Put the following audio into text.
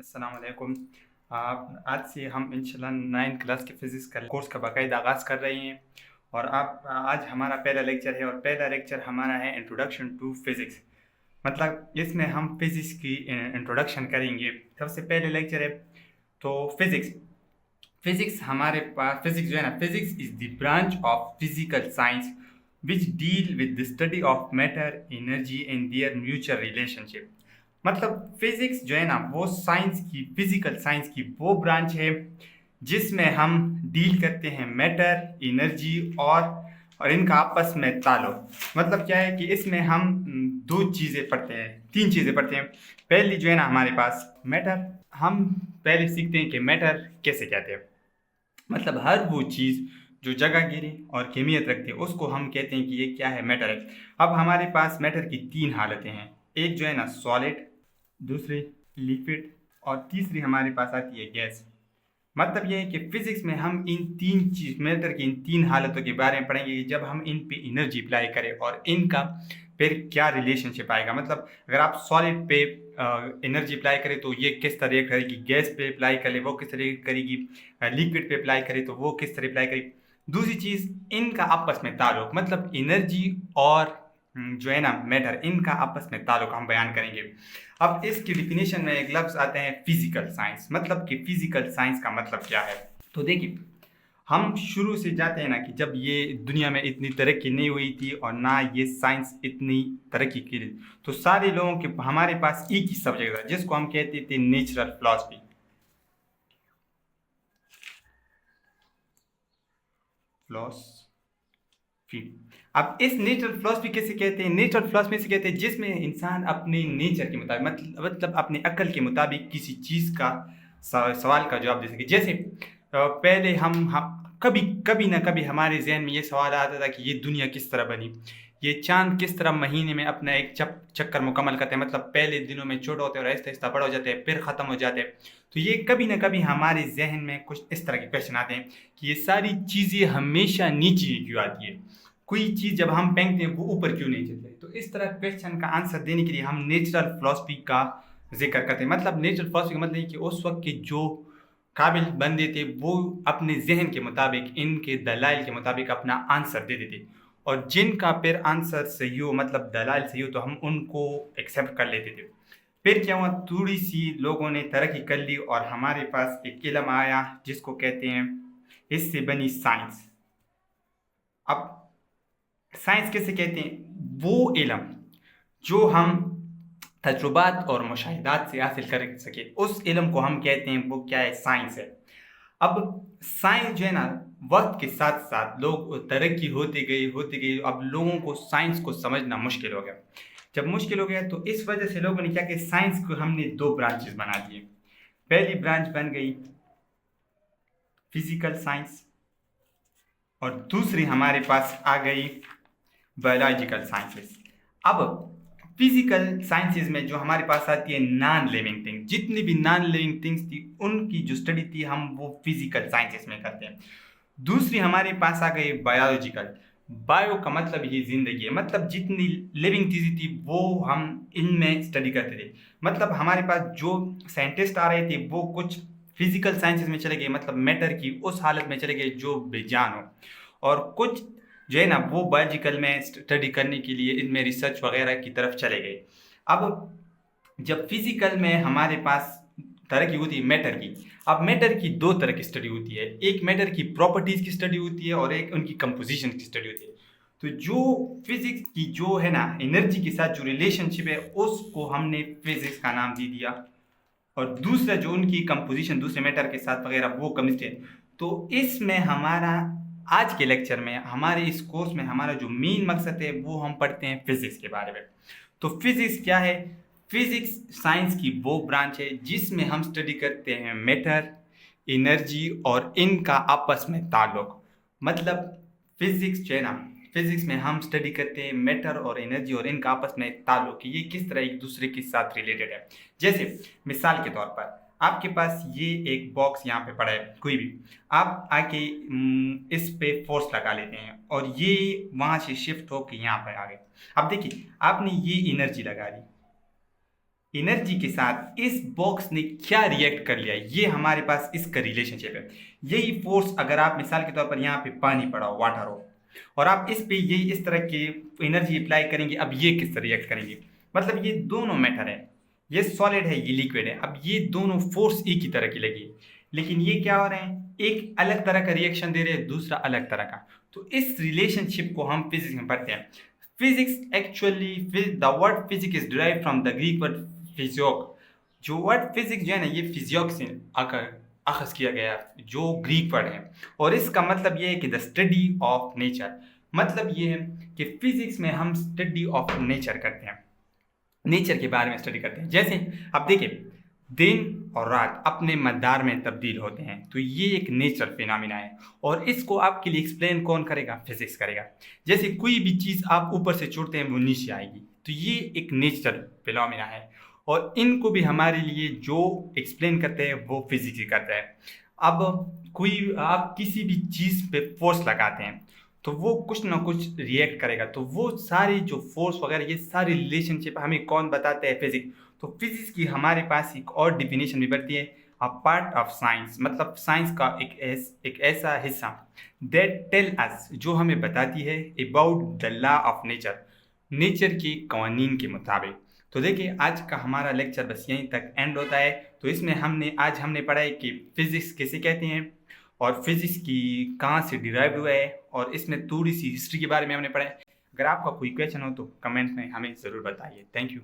अस्सलाम वालेकुम। आज से हम इंशाल्लाह 9th क्लास के फ़िज़िक्स का कोर्स का बाकायदा आगाज़ कर रहे हैं और आज हमारा पहला लेक्चर है और पहला लेक्चर हमारा है इंट्रोडक्शन टू फ़िज़िक्स। मतलब इसमें हम फ़िज़िक्स की इंट्रोडक्शन करेंगे। सबसे पहले लेक्चर है तो फ़िज़िक्स। फ़िज़िक्स हमारे पास फ़िज़िक्स जो है ना, physics is the branch of physical science which deal with the study of matter, energy and there mutual relationship. मतलब फिजिक्स जो है ना, वो साइंस की फिजिकल साइंस की वो ब्रांच है जिसमें हम डील करते हैं मैटर, एनर्जी और इनका आपस में ताल्लुक। मतलब क्या है कि इसमें हम दो चीज़ें पढ़ते हैं, तीन चीज़ें पढ़ते हैं। पहली जो है ना हमारे पास मैटर, हम पहले सीखते हैं कि मैटर कैसे कहते हैं। मतलब हर वो चीज़ जो जगह गिरी और अहमियत रखती है उसको हम कहते हैं कि ये क्या है, मैटर है। अब हमारे पास मैटर की तीन हालतें हैं, एक जो है ना सॉलिड, दूसरी लिक्विड और तीसरी हमारे पास आती है गैस। मतलब ये है कि फिजिक्स में हम इन तीन चीज मैटर की इन तीन हालतों के बारे में पढ़ेंगे कि जब हम इन पे एनर्जी अप्लाई करें और इनका फिर क्या रिलेशनशिप आएगा। मतलब अगर आप सॉलिड पे एनर्जी अप्लाई करें तो ये किस तरह करेगी, गैस पे अप्लाई करें वो किस तरह करेगी, लिक्विड पे अप्लाई करें तो वो किस तरह अप्लाई करेगी। दूसरी चीज, इनका आपस में ताल्लुक, मतलब एनर्जी और जो है ना मैटर, इनका आपस में ताल्लुक हम बयान करेंगे। अब इसकी डिफिनेशन में एक लफ्ज आते हैं फिजिकल साइंस। मतलब कि फिजिकल साइंस का मतलब क्या है। तो देखिए, हम शुरू से जाते हैं ना कि जब ये दुनिया में इतनी तरक्की नहीं हुई थी और ना ये साइंस इतनी तरक्की की थी, तो सारे लोगों के हमारे पास एक ही सब्जेक्ट था जिसको हम कहते थे नेचुरल फिलॉसफी। अब इस नेचुरल फिलॉसफी कैसे कहते हैं, नेचुरल फिलॉसफी से कहते हैं जिसमें इंसान अपने नेचर के मुताबिक, मतलब अपने अक्ल के मुताबिक किसी चीज़ का सवाल का जवाब दे सके। जैसे पहले हम कभी कभी ना कभी हमारे जहन में ये सवाल आता था कि ये दुनिया किस तरह बनी, ये चांद किस तरह महीने में अपना एक चक्कर मुकम्मल करते हैं। मतलब पहले दिनों में छोटे होते हैं और आहिस्ता आहिस्ता बड़े हो जाते हैं, फिर ख़त्म हो जाते हैं। तो ये कभी ना कभी हमारे जहन में कुछ इस तरह के क्वेश्चन आते हैं कि ये सारी चीज़ें हमेशा नीचे क्यों आती है, कोई चीज़ जब हम फेंकते हैं वो ऊपर क्यों नहीं चलती। तो इस तरह क्वेश्चन का आंसर देने के लिए हम नेचुरल फिलॉसफी का जिक्र करते हैं। मतलब नेचुरल फिलॉसफी का मतलब है कि उस वक्त के जो काबिल बंदे थे वो अपने जहन के मुताबिक, इनके दलाइल के मुताबिक अपना आंसर दे देते, और जिनका फिर आंसर सही हो, मतलब दलाइल सही हो, तो हम उनको एक्सेप्ट कर लेते थे। फिर क्या हुआ, थोड़ी सी लोगों ने तरक्की कर ली और हमारे पास एक इल्म आया जिसको कहते हैं, इससे बनी साइंस। अब साइंस किसे कहते हैं, वो इल्म जो हम तजुर्बात और मुशाहिदात से हासिल कर सके, उस इल्म को हम कहते हैं, वो क्या है, साइंस है। अब साइंस जो है ना, वक्त के साथ साथ लोग तरक्की होती गई, अब लोगों को साइंस को समझना मुश्किल हो गया। जब मुश्किल हो गया तो इस वजह से लोगों ने क्या किया, साइंस को हमने दो ब्रांचेस बना दिए। पहली ब्रांच बन गई फिजिकल साइंस और दूसरी हमारे पास आ गई बायोलॉजिकल साइंसेस। अब फिजिकल साइंसेज में जो हमारे पास आती है नॉन लिविंग थिंग, जितनी भी नॉन लिविंग थिंग्स थी उनकी जो स्टडी थी हम वो फिजिकल साइंसेज में करते हैं। दूसरी हमारे पास आ गई बायोलॉजिकल। बायो का मतलब ही जिंदगी है, मतलब जितनी लिविंग चीज़ें थी वो हम इनमें स्टडी करते थे। मतलब हमारे पास जो साइंटिस्ट आ रहे थे वो कुछ फिजिकल साइंसेज में चले गए, मतलब मैटर की उस हालत में चले गए जो बेजान हो, और कुछ जो है ना वो बायोलॉजिकल में स्टडी करने के लिए इनमें रिसर्च वगैरह की तरफ चले गए। अब जब फिजिकल में हमारे पास तरक्की होती है मैटर की, अब मैटर की दो तरह की स्टडी होती है, एक मैटर की प्रॉपर्टीज की स्टडी होती है और एक उनकी कंपोजिशन की स्टडी होती है। तो जो फिजिक्स की जो है ना एनर्जी के साथ जो रिलेशनशिप है उसको हमने फिजिक्स का नाम दे दिया, और दूसरा जो उनकी कंपोजिशन दूसरे मैटर के साथ वगैरह वो केमिस्ट्री है। तो इसमें हमारा आज के लेक्चर में, हमारे इस कोर्स में हमारा जो मेन मकसद है वो हम पढ़ते हैं फिजिक्स के बारे में। तो फिजिक्स क्या है, फिजिक्स साइंस की वो ब्रांच है जिसमें हम स्टडी करते हैं मैटर, एनर्जी और इनका आपस में ताल्लुक। मतलब फिजिक्स जो है ना, फिजिक्स में हम स्टडी करते हैं मैटर और एनर्जी और इनका आपस में ताल्लुक, ये किस तरह एक दूसरे के साथ रिलेटेड है। जैसे मिसाल के तौर पर आपके पास ये एक बॉक्स यहाँ पे पड़ा है, कोई भी आप आके इस पे फोर्स लगा लेते हैं और ये वहां से शिफ्ट होकर यहाँ पे आ गए। अब देखिए, आपने ये एनर्जी लगा दी, एनर्जी के साथ इस बॉक्स ने क्या रिएक्ट कर लिया, ये हमारे पास इसका रिलेशनशिप है। यही फोर्स अगर आप मिसाल के तौर पर यहाँ पे पानी पड़ा हो, वाटर हो, और आप इस पे यही इस तरह की एनर्जी अप्लाई करेंगे, अब ये किस तरह रिएक्ट करेंगे। मतलब ये दोनों मैटर है, ये सॉलिड है, ये लिक्विड है। अब ये दोनों फोर्स एक ही तरह की लगी, लेकिन ये क्या हो रहे हैं, एक अलग तरह का रिएक्शन दे रहे हैं, दूसरा अलग तरह का। तो इस रिलेशनशिप को हम फिजिक्स में पढ़ते हैं। Physics actually, the word physics is derived from the Greek word फिजियोक। जो वर्ड फिजिक्स जो है ना, ये फिजियोक से आकर अखज किया गया, जो ग्रीक वर्ड है, और इसका मतलब ये है कि द स्टडी ऑफ नेचर। मतलब ये है कि फिजिक्स में हम स्टडी ऑफ नेचर करते हैं, नेचर के बारे में स्टडी करते हैं। जैसे आप देखिए, दिन और रात अपने मकदार में तब्दील होते हैं, तो ये एक नेचुरल फिनोमिना है, और इसको आपके लिए एक्सप्लेन कौन करेगा, फिजिक्स करेगा। जैसे कोई भी चीज़ आप ऊपर से छोड़ते हैं वो नीचे आएगी, तो ये एक नेचुरल फिनोमिना है, और इनको भी हमारे लिए जो एक्सप्लेन करते हैं वो फिजिक्स ही करता है। अब कोई आप किसी भी चीज़ पे फोर्स लगाते हैं तो वो कुछ ना कुछ रिएक्ट करेगा, तो वो सारी जो फोर्स वगैरह ये सारी रिलेशनशिप हमें कौन बताते हैं, फिजिक्स। तो फिजिक्स की हमारे पास एक और डिफिनेशन भी बढ़ती है, अ पार्ट ऑफ साइंस। मतलब साइंस का एक ऐसा हिस्सा दैट टेल अस, जो हमें बताती है about the law of nature, nature के कवानीन के मुताबिक। तो देखिए, आज का हमारा लेक्चर बस यहीं तक एंड होता है। तो इसमें हमने पढ़ा है कि फिजिक्स किसे कहते हैं, और फिजिक्स की कहाँ से डिराइव हुआ है, और इसमें थोड़ी सी हिस्ट्री के बारे में हमने पढ़ा है। अगर आपका कोई क्वेश्चन हो तो कमेंट में हमें ज़रूर बताइए। Thank you.